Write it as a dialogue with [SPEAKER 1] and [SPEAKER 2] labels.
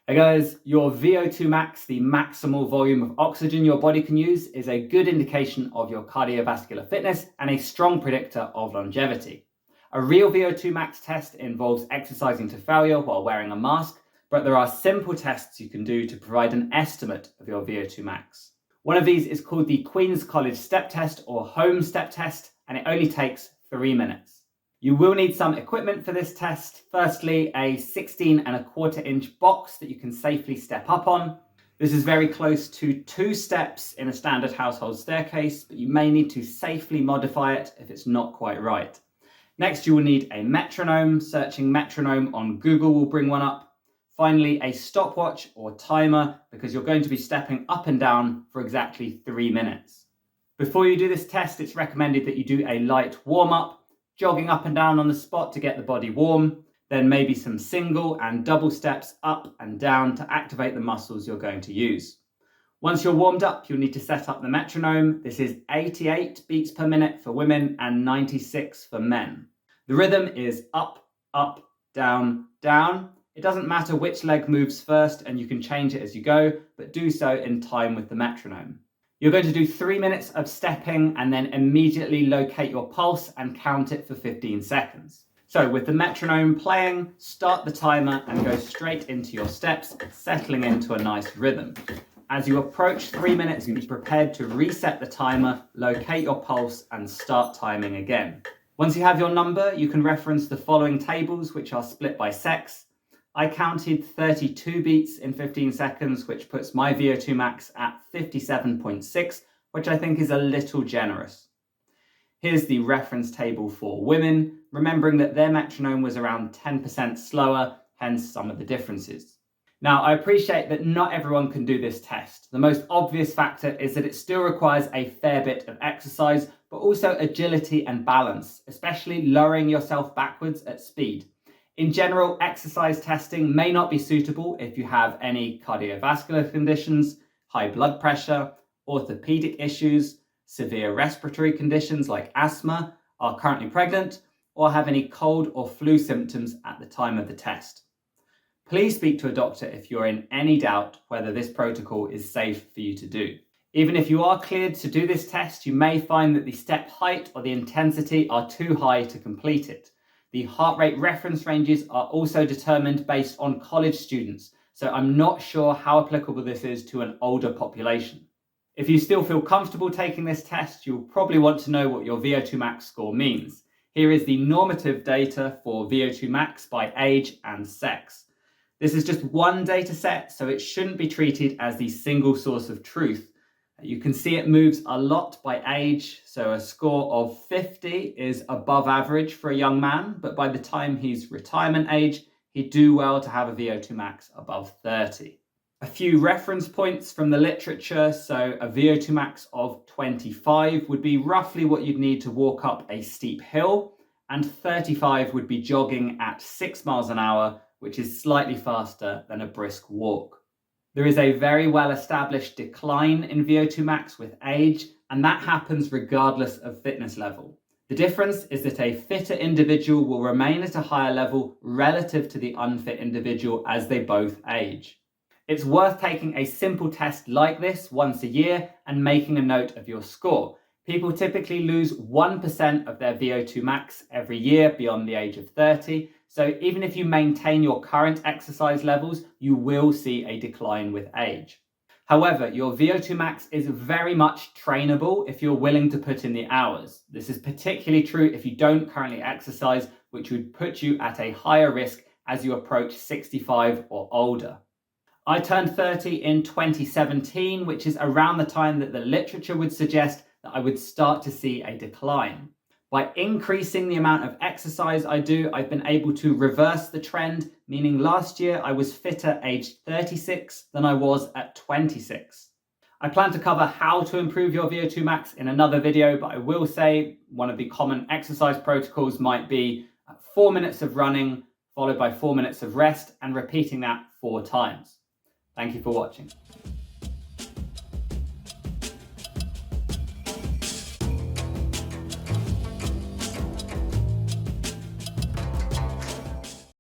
[SPEAKER 1] Hey guys, your VO2 max, the maximal volume of oxygen your body can use, is a good indication of your cardiovascular fitness and a strong predictor of longevity. A real VO2 max test involves exercising to failure while wearing a mask, but there are simple tests you can do to provide an estimate of your VO2 max. One of these is called the Queen's College Step Test or Home Step Test, and it only takes 3 minutes. You will need some equipment for this test. Firstly, a 16.25-inch box that you can safely step up on. This is very close to 2 steps in a standard household staircase, but you may need to safely modify it if it's not quite right. Next, you will need a metronome. Searching metronome on Google will bring one up. Finally, a stopwatch or timer, because you're going to be stepping up and down for exactly 3 minutes. Before you do this test, it's recommended that you do a light warm-up, jogging up and down on the spot to get the body warm, then maybe some single and double steps up and down to activate the muscles you're going to use. Once you're warmed up, you'll need to set up the metronome. This is 88 beats per minute for women and 96 for men. The rhythm is up, up, down, down. It doesn't matter which leg moves first, and you can change it as you go, but do so in time with the metronome. You're going to do 3 minutes of stepping and then immediately locate your pulse and count it for 15 seconds. So with the metronome playing, start the timer and go straight into your steps, settling into a nice rhythm. As you approach 3 minutes, be prepared to reset the timer, locate your pulse and start timing again. Once you have your number, you can reference the following tables, which are split by sex. I counted 32 beats in 15 seconds, which puts my VO2 max at 57.6, which I think is a little generous. Here's the reference table for women, remembering that their metronome was around 10% slower, hence some of the differences. Now, I appreciate that not everyone can do this test. The most obvious factor is that it still requires a fair bit of exercise, but also agility and balance, especially lowering yourself backwards at speed. In general, exercise testing may not be suitable if you have any cardiovascular conditions, high blood pressure, orthopedic issues, severe respiratory conditions like asthma, are currently pregnant, or have any cold or flu symptoms at the time of the test. Please speak to a doctor if you're in any doubt whether this protocol is safe for you to do. Even if you are cleared to do this test, you may find that the step height or the intensity are too high to complete it. The heart rate reference ranges are also determined based on college students, so I'm not sure how applicable this is to an older population. If you still feel comfortable taking this test, you'll probably want to know what your VO2 max score means. Here is the normative data for VO2 max by age and sex. This is just one data set, so it shouldn't be treated as the single source of truth. You can see it moves a lot by age, so a score of 50 is above average for a young man, but by the time he's retirement age, he'd do well to have a VO2 max above 30. A few reference points from the literature, so a VO2 max of 25 would be roughly what you'd need to walk up a steep hill, and 35 would be jogging at 6 miles an hour, which is slightly faster than a brisk walk. There is a very well-established decline in VO2 max with age, and that happens regardless of fitness level. The difference is that a fitter individual will remain at a higher level relative to the unfit individual as they both age. It's worth taking a simple test like this once a year and making a note of your score. People typically lose 1% of their VO2 max every year beyond the age of 30. So even if you maintain your current exercise levels, you will see a decline with age. However, your VO2 max is very much trainable if you're willing to put in the hours. This is particularly true if you don't currently exercise, which would put you at a higher risk as you approach 65 or older. I turned 30 in 2017, which is around the time that the literature would suggest that I would start to see a decline. By increasing the amount of exercise I do, I've been able to reverse the trend, meaning last year I was fitter aged 36 than I was at 26. I plan to cover how to improve your VO2 max in another video, but I will say one of the common exercise protocols might be 4 minutes of running, followed by 4 minutes of rest, and repeating that 4 times. Thank you for watching.